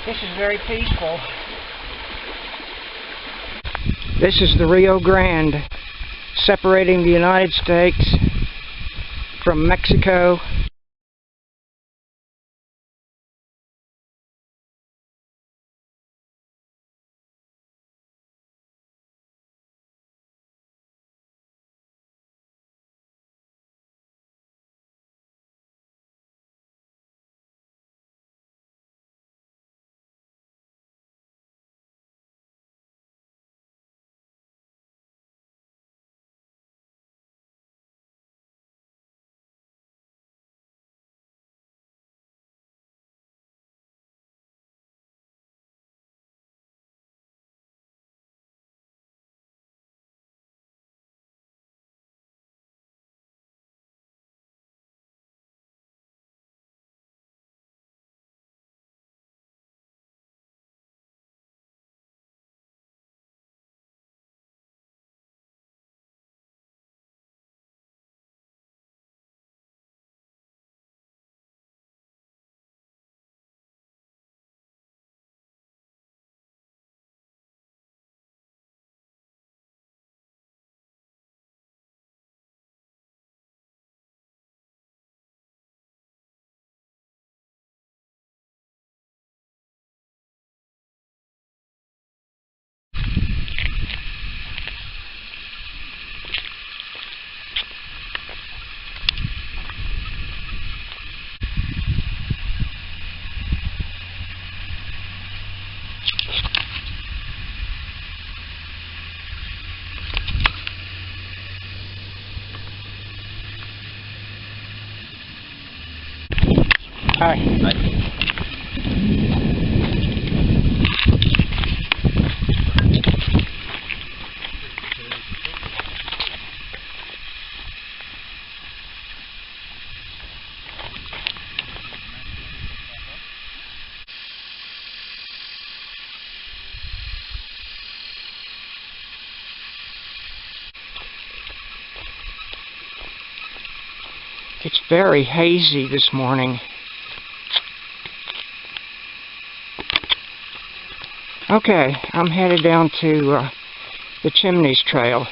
This is very peaceful. This is the Rio Grande, separating the United States from Mexico. Hi. Hi. It's very hazy this morning. Okay, I'm headed down to the Chimneys Trail.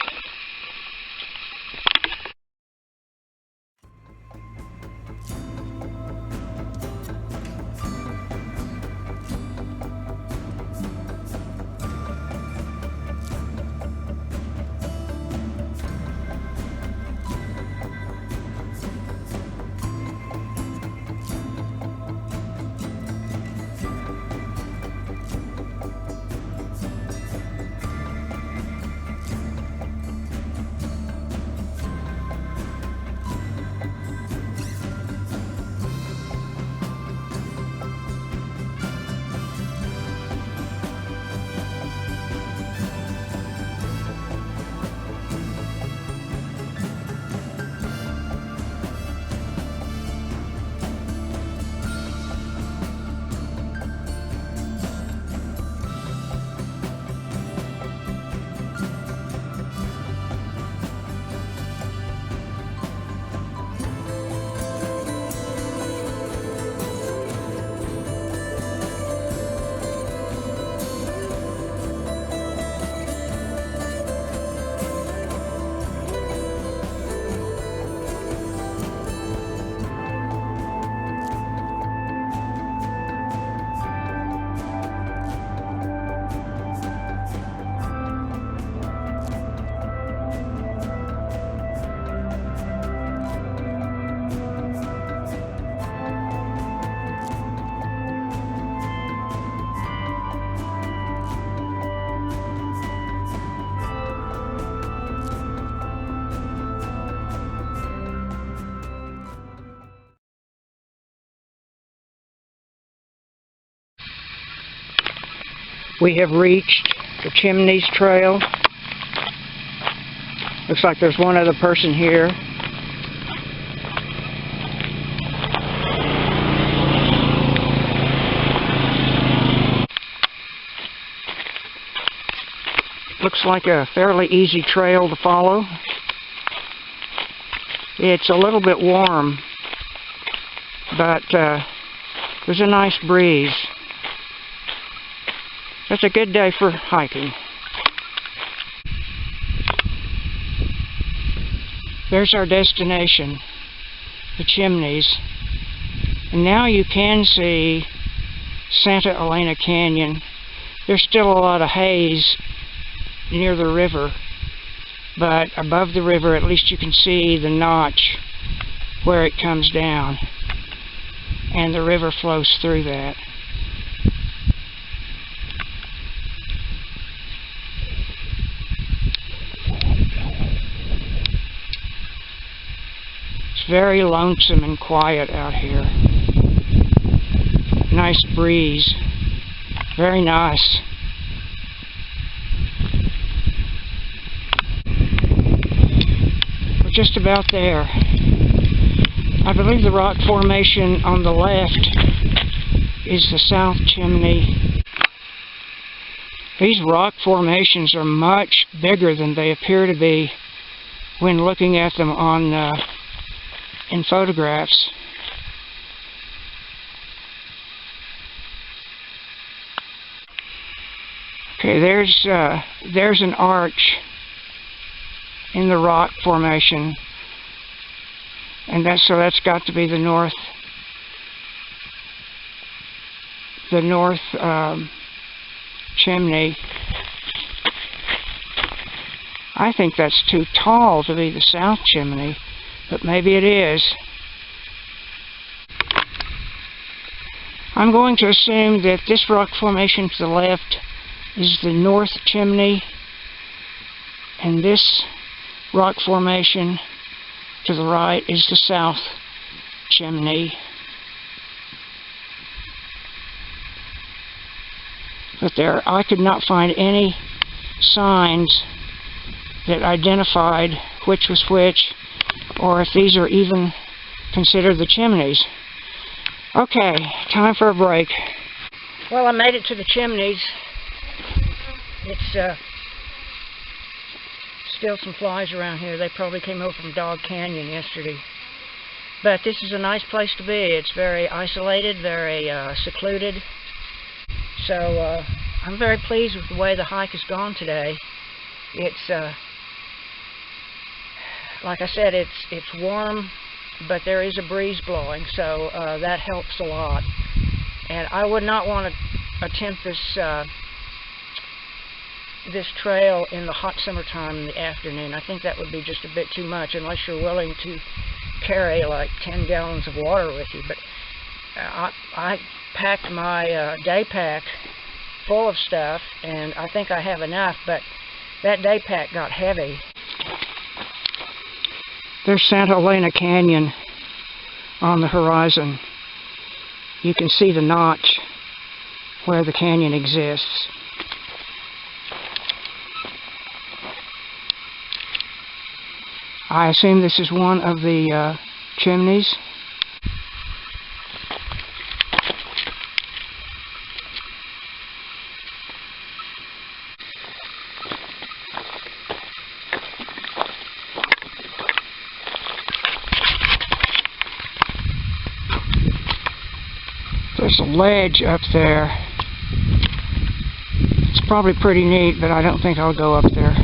We have reached the Chimneys Trail. Looks like there's one other person here. Looks like a fairly easy trail to follow. It's a little bit warm, but there's a nice breeze. That's a good day for hiking. There's our destination, the chimneys. And now you can see Santa Elena Canyon. There's still a lot of haze near the river, but above the river at least you can see the notch where it comes down, and the river flows through that. It's very lonesome and quiet out here. Nice breeze. Very nice. We're just about there. I believe the rock formation on the left is the South Chimney. These rock formations are much bigger than they appear to be when looking at them on in photographs. Okay, there's an arch in the rock formation, and that's got to be the north chimney. I think that's too tall to be the south chimney, but maybe it is. I'm going to assume that this rock formation to the left is the north chimney, and this rock formation to the right is the south chimney. But I could not find any signs that identified which was which, or if these are even considered the chimneys. Okay, time for a break. Well, I made it to the chimneys. It's still some flies around here. They probably came over from Dog Canyon yesterday. But this is a nice place to be. It's very isolated, very secluded. So I'm very pleased with the way the hike has gone today. It's like I said, it's warm, but there is a breeze blowing, so that helps a lot. And I would not want to attempt this trail in the hot summertime in the afternoon. I think that would be just a bit too much, unless you're willing to carry like 10 gallons of water with you. But I packed my day pack full of stuff, and I think I have enough, but that day pack got heavy. There's Santa Elena Canyon on the horizon. You can see the notch where the canyon exists. I assume this is one of the chimneys. There's a ledge up there. It's probably pretty neat, but I don't think I'll go up there.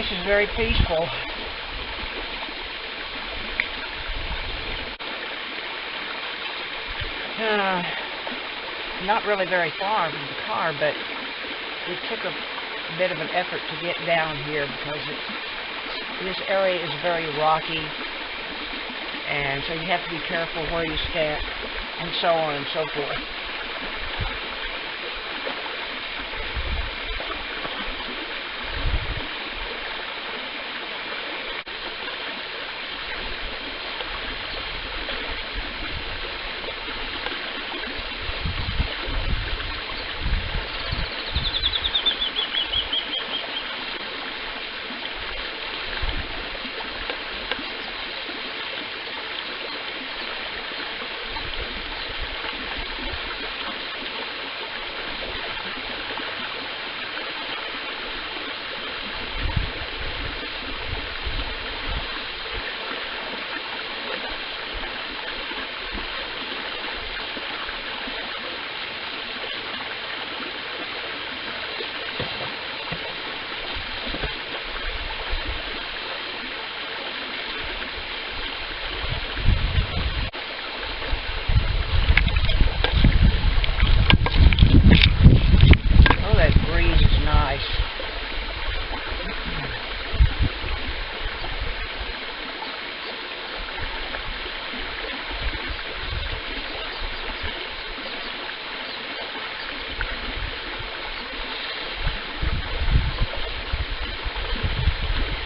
This is very peaceful. Not really very far from the car, but it took a bit of an effort to get down here because this area is very rocky, and so you have to be careful where you stand, and so on and so forth.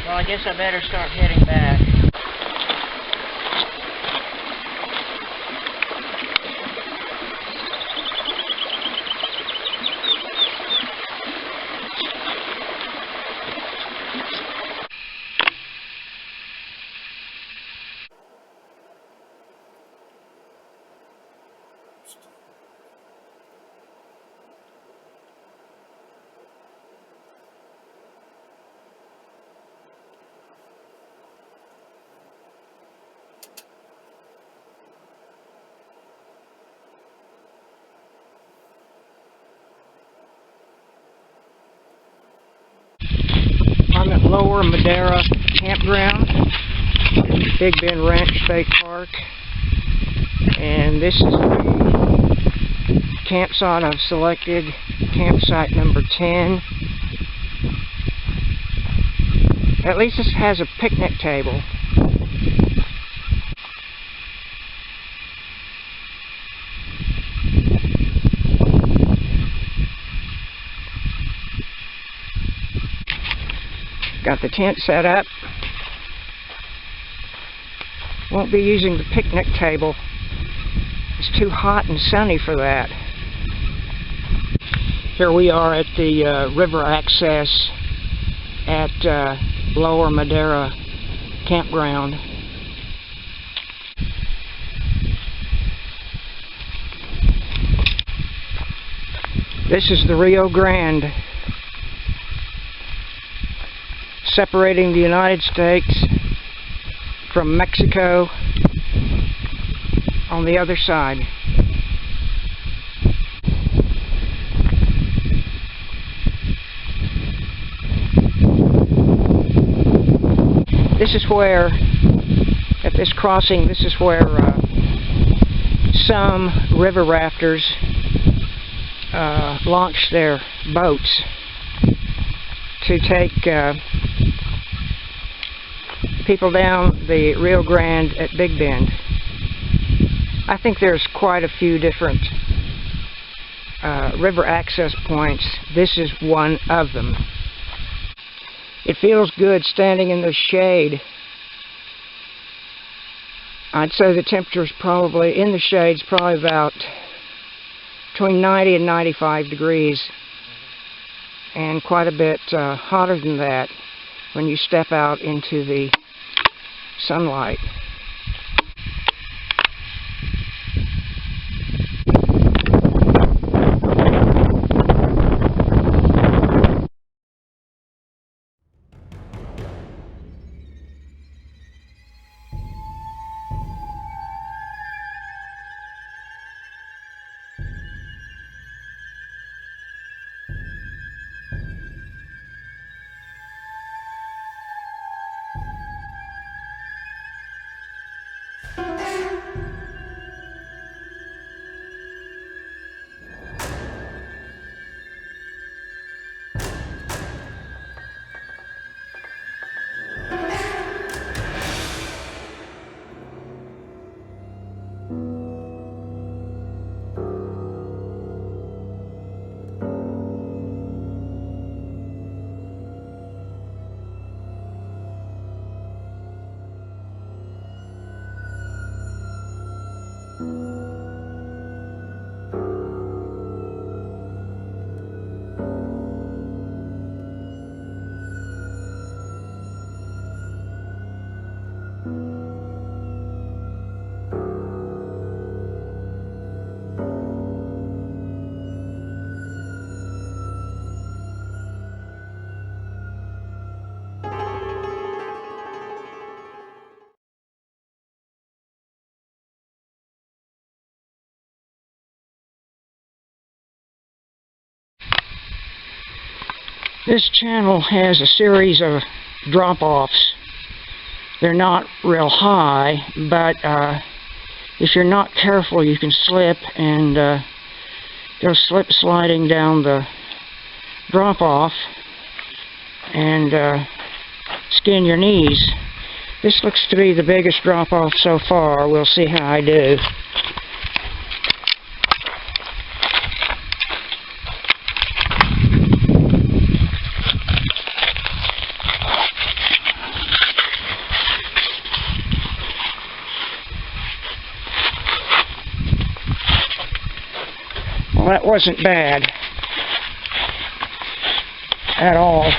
Well, I guess I better start heading back. I'm at Lower Madera Campground, Big Bend Ranch State Park, and this is the campsite I've selected, campsite number 10. At least this has a picnic table. Got the tent set up. Won't be using the picnic table. It's too hot and sunny for that. Here we are at the river access at Lower Madera Campground. This is the Rio Grande, separating the United States from Mexico on the other side. This is where, at this crossing, this is where some river rafters launch their boats to take people down the Rio Grande at Big Bend. I think there's quite a few different river access points. This is one of them. It feels good standing in the shade. I'd say the temperature's probably, in the shade's probably about between 90 and 95 degrees. And quite a bit hotter than that when you step out into the sunlight. This channel has a series of drop-offs. They're not real high, but if you're not careful, you can slip and go slip sliding down the drop-off and skin your knees. This looks to be the biggest drop-off so far. We'll see how I do. Well, that wasn't bad at all.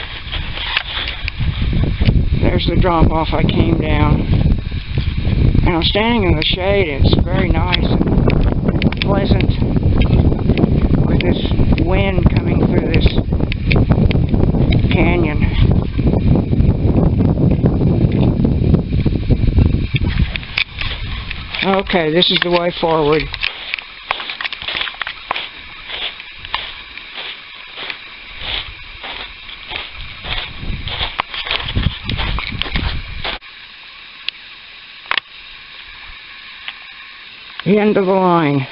There's the drop-off I came down. And I'm standing in the shade. It's very nice and pleasant with this wind coming through this canyon. Okay, this is the way forward. The end of the line.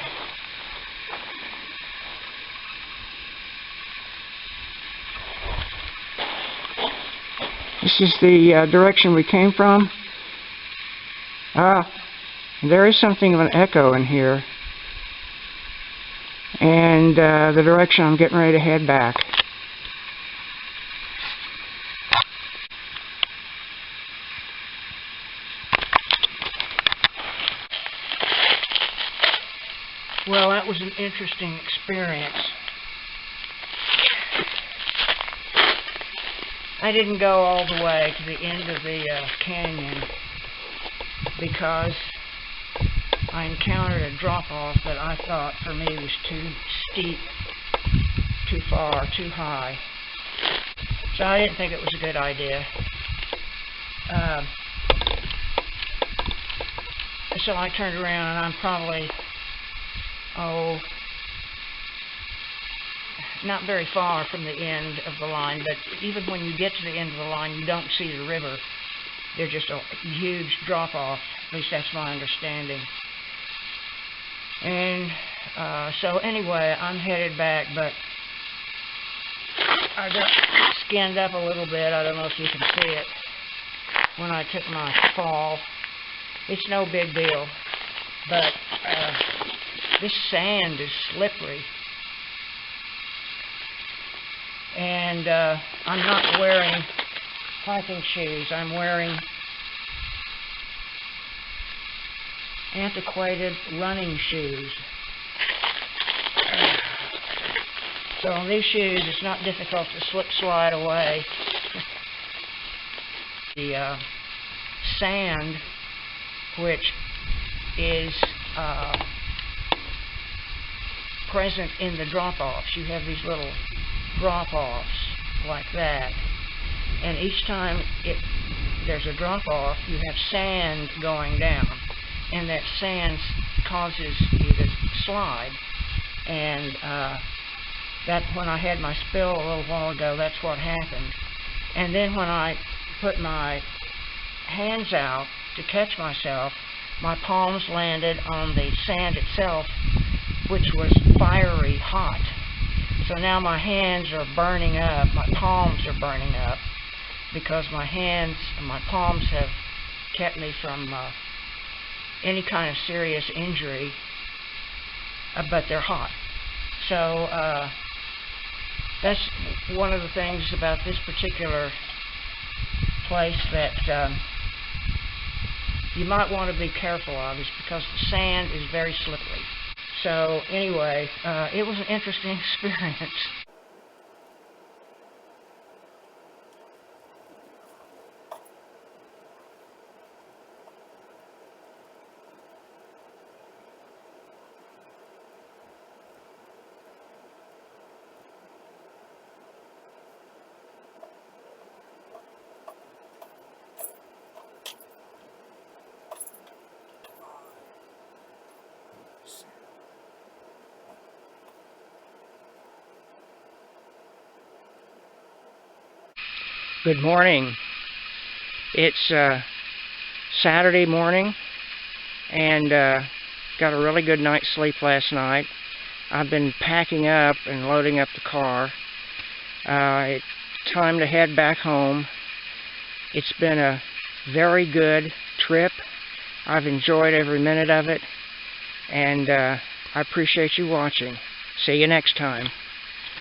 This is the direction we came from. There is something of an echo in here. And the direction I'm getting ready to head back. Well, that was an interesting experience. I didn't go all the way to the end of the canyon because I encountered a drop-off that I thought for me was too steep, too far, too high. So I didn't think it was a good idea. So I turned around and I'm probably not very far from the end of the line, but even when you get to the end of the line, you don't see the river. They're just a huge drop-off. At least that's my understanding. And so anyway, I'm headed back, but I got skinned up a little bit. I don't know if you can see it when I took my fall. It's no big deal, but this sand is slippery, and I'm not wearing hiking shoes. I'm wearing antiquated running shoes. So on these shoes, it's not difficult to slip slide away. The sand, which is present in the drop-offs. You have these little drop-offs like that, and each time there's a drop-off, you have sand going down, and that sand causes you to slide. And that when I had my spill a little while ago, that's what happened. And then when I put my hands out to catch myself, my palms landed on the sand itself, which was fiery hot. So now my hands are burning up, my palms are burning up, because my hands and my palms have kept me from any kind of serious injury, but they're hot. So that's one of the things about this particular place that you might want to be careful of, is because the sand is very slippery. So anyway, it was an interesting experience. Good morning. It's Saturday morning, and got a really good night's sleep last night. I've been packing up and loading up the car. It's time to head back home. It's been a very good trip. I've enjoyed every minute of it, and I appreciate you watching. See you next time.